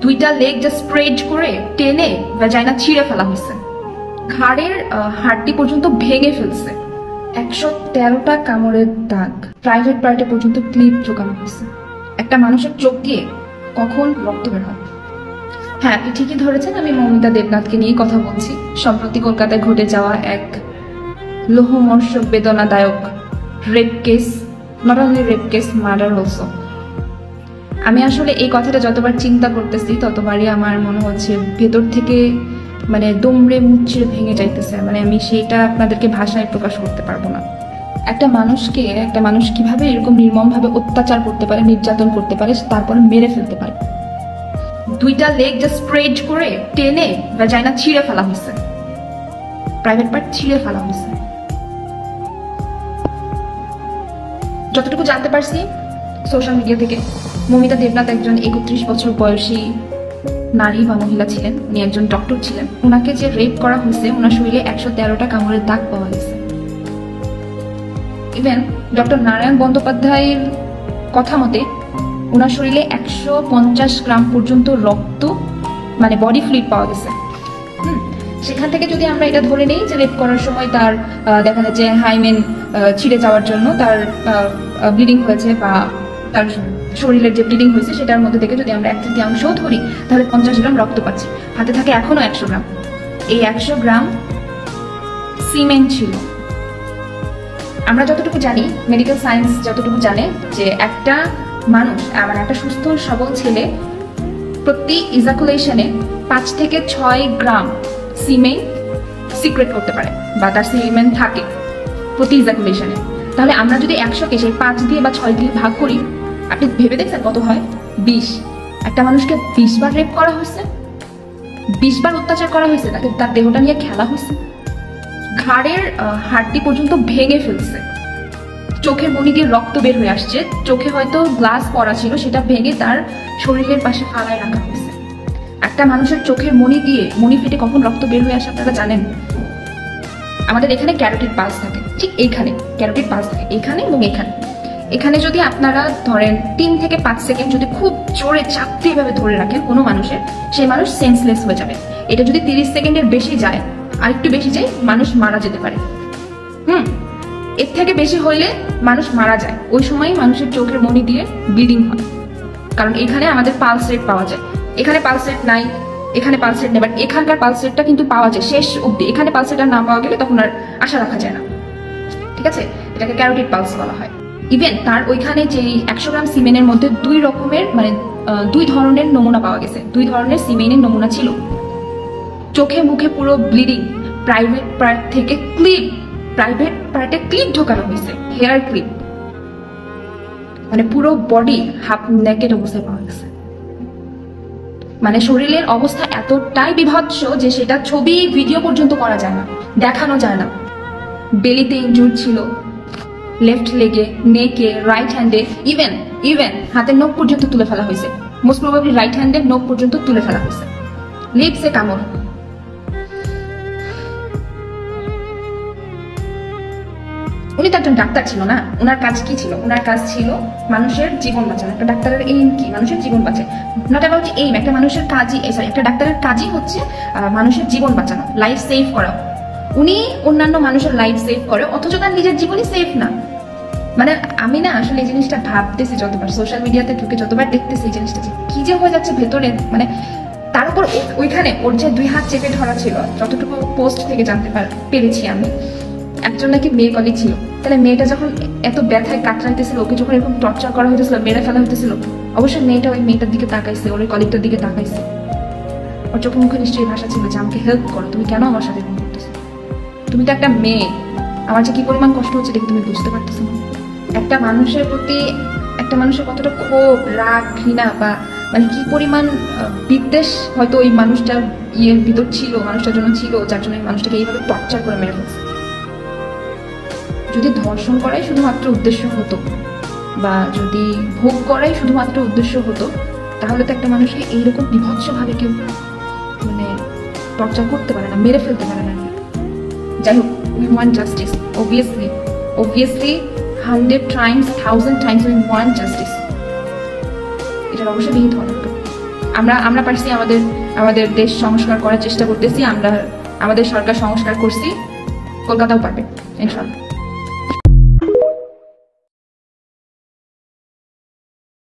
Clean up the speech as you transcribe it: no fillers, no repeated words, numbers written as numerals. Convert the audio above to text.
দুইটা leg just spread করে টেনে ভ্যাজাইনা ছিঁড়ে ফেলা হয়েছে, ঘাড়ের হাড়টি পর্যন্ত ভেঙে ফেলছে, 113টা কামড়ের দাগ, প্রাইভেট পার্টে পর্যন্ত ক্লিপ ঢোকানো হয়েছে। একটা মানুষের চোখ দিয়ে কখন রক্ত বের হয়? হ্যাঁ, আপনি ঠিকই ধরেছেন, আমি মৌমিতা দেবনাথকে নিয়ে কথা বলছি। সম্প্রতি কলকাতায় ঘটে যাওয়া এক লোহমর্ষক বেদনাদায়ক rape case, not only rape case, murder also. আমি আসলে এই কথাটা যতবার চিন্তা করতেছি ততবারই আমার মনে হচ্ছে ভেতর থেকে মানে দুমড়ে মুচড়ে ভেঙে যাইতেছে। মানে আমি সেইটা আপনাদেরকে ভাষায় প্রকাশ করতে পারবো না। একটা মানুষ কিভাবে এরকম নির্মমভাবে অত্যাচার করতে পারে, নির্যাতন করতে পারে, তারপরে মেরে ফেলতে পারে। দুইটা লেগ জাস্ট স্প্রেড করে টেনে ভ্যাজাইনা ছিঁড়ে ফেলা হয়েছে, প্রাইভেট পার্ট ছিঁড়ে ফেলা হয়েছে। যতটুকু জানতে পারছি সোশ্যাল মিডিয়া থেকে, মৌমিতা দেবনাথ একজন 31 বছর বয়সী নারী বা মহিলা ছিলেন। উনি একজন ডক্টর ছিলেন। ওনাকে যে রেপ করা হয়েছে, ওনার শরীরে 113টা কামড়ের দাগ পাওয়া গেছে। ইভেন ডক্টর নারায়ণ বন্দ্যোপাধ্যায়ের কথা মতে ওনার শরীরে 150 গ্রাম পর্যন্ত রক্ত মানে বডি ফ্লুইড পাওয়া গেছে। সেখান থেকে যদি আমরা এটা ধরে নেই যে রেপ করার সময় তার দেখা যাচ্ছে হাইমেন ছিঁড়ে যাওয়ার জন্য তার ব্লিডিং হয়েছে, বা তার শরীরের যে ব্লিডিং হয়েছে সেটার মধ্যে থেকে যদি আমরা 1/3 ধরি, তাহলে 50 গ্রাম রক্ত পাচ্ছি। হাতে থাকে এখনো 100 গ্রাম। এই 100 গ্রাম সিমেন্ট ছিল। আমরা যতটুকু জানি, মেডিকেল সায়েন্স যতটুকু জানে, যে একটা মানুষ মানে একটা সুস্থ সবল ছেলে প্রতি ইজাকুলেশনে 5 থেকে 6 গ্রাম সিমেন্ট সিক্রেট করতে পারে, বা তার সিমেন্ট থাকে প্রতি ইজাকুলেশনে। তাহলে আমরা যদি 100কে সেই 5 দিয়ে বা 6 দিয়ে ভাগ করি, আপনি ভেবে দেখছেন কত হয়? 20। একটা মানুষকে 20 বার রেপ করা হয়েছে, 20 বার অত্যাচার করা হয়েছে, তাকে তার দেহটা নিয়ে খেলা হয়েছে, ঘাড়ের হাড়টি পর্যন্ত ভেঙে ফেলছে, চোখের মনি দিয়ে রক্ত বের হয়ে আসছে, চোখে হয়তো গ্লাস পড়া ছিল, সেটা ভেঙে তার শরীরের পাশে ফালায় রাখা হয়েছে। একটা মানুষের চোখের মনি ফেটে কখন রক্ত বের হয়ে আসে আপনারা জানেন? আমাদের এখানে ক্যারোটিড পালস থাকে, ঠিক এইখানে ক্যারোটিড পালস থাকে, এইখানে এবং এখানে যদি আপনারা ধরেন 3 থেকে 5 সেকেন্ড যদি খুব জোরে চাপ দিয়ে এভাবে ধরে রাখেন কোনো মানুষের, সেই মানুষ সেন্সলেস হয়ে যাবে। এটা যদি 30 সেকেন্ডের বেশি যায়, আর একটু বেশি যায়, মানুষ মারা যেতে পারে। এর থেকে বেশি হইলে মানুষ মারা যায়। ওই সময় মানুষের চোখের মনি দিয়ে ব্লিডিং হয়, কারণ এখানে আমাদের পালস রেট পাওয়া যায়। এখানে পালস রেট নাই, এখানে পালস রেট নেই, বাট এখানকার পালস রেটটা কিন্তু পাওয়া যায় শেষ অবধি। এখানে পালস রেট না পাওয়া গেলে তখন আর আশা রাখা যায় না, ঠিক আছে? এটাকে ক্যারোটিড পালস বলা হয়। ইভেন তার ওইখানে যে 100 গ্রাম সিমেন্টের মধ্যে 2 রকমের মানে 2 ধরনের নমুনা পাওয়া গেছে, 2 ধরনের সিমেন্টের নমুনা ছিল। চোখে মুখে পুরো ব্লিডিং, প্রাইভেট পার্ট থেকে প্রাইভেট পার্টে ক্লিপ ঢোকানো হয়েছে, হেয়ার ক্লিপ, মানে পুরো বডি হাফ নেকেড অবস্থায় পাওয়া গেছে। মানে শরীরের অবস্থা এতটাই বিভৎস যে সেটা ছবি ভিডিও পর্যন্ত করা যায় না, দেখানো যায় না। বেলিতে ইনজুর ছিল, লেফট লেগে, নেকে, রাইট হ্যান্ডে, ইভেন হাতের নখ পর্যন্ত তুলে ফেলা হয়েছে। মোস্ট প্রবাবলি রাইট হ্যান্ডের নখ পর্যন্ত তুলে ফেলা হয়েছে। লিপসে কামড়। উনি তো একজন ডাক্তার ছিল না, ওনার কাজ কি ছিল? ওনার কাজ ছিল মানুষের জীবন বাঁচানো। একটা ডাক্তারের এইম কি? মানুষের জীবন বাঁচায়। নট অ্যাবাউট এইম, একটা মানুষের কাজই, একটা ডাক্তারের কাজই হচ্ছে মানুষের জীবন বাঁচানো, লাইফ সেভ করা। উনি অন্যান্য মানুষের লাইফ সেভ করে, অথচ তার নিজের জীবনই সেভ না। মানে আমি না আসলে এই জিনিসটা ভাবতেছি, যতবার সোশ্যাল মিডিয়াতে ঢুকে যতবার দেখতেছি এই জিনিসটা যে কি যে হয়ে যাচ্ছে ভেতরে। মানে তার উপর ওইখানে ওর যে 2 হাত চেপে ধরা ছিল, যতটুকু পোস্ট থেকে জানতে পেরেছি আমি, একজন নাকি মেয়ে কলিগ ছিল। তাহলে মেয়েটা যখন এত ব্যথায় কাতরাইতেছিল, ওকে যখন এরকম টর্চার করা হইতেছিল, মেরে ফেলা হইতেছিল, অবশ্যই মেয়েটা ওই মেয়েটার দিকে তাকাইছে, ওর কলিগটার দিকে তাকাইছে। ওর চোখে মুখে নিশ্চয়ই ভাষা ছিল যে আমাকে হেল্প করো, তুমি কেন আমার সাথে এরকম করতেছো? তুমি তো একটা মেয়ে, আমার যে কি পরিমাণ কষ্ট হচ্ছে দেখে তুমি বুঝতে পারতেছো না? একটা মানুষের প্রতি একটা মানুষের কতটা ক্ষোভ, রাগ, ঘৃণা বা মানে কি পরিমাণ বিদ্বেষ হয়তো ওই মানুষটার ভিতর ছিল, মানুষটার জন্য ছিল, যার জন্য মানুষটাকে এইভাবে টর্চার করে মেরে ফেলছে। যদি ধর্ষণ করাই শুধুমাত্র উদ্দেশ্য হতো, বা যদি ভোগ করাই শুধুমাত্র উদ্দেশ্য হতো, তাহলে তো একটা মানুষকে এইরকম বিভৎসভাবে কেউ মানে টর্চার করতে পারে না, মেরে ফেলতে পারে না। যাই হোক, we want justice, obviously 100 times 1000 times we want justice. এটার অবশ্যই বিহিত হওয়া দরকার। আমরা পারছি, আমাদের দেশ সংস্কার করার চেষ্টা করতেছি, আমাদের সরকার সংস্কার করছি, কলকাতাও পারবে ইনশাআল্লাহ।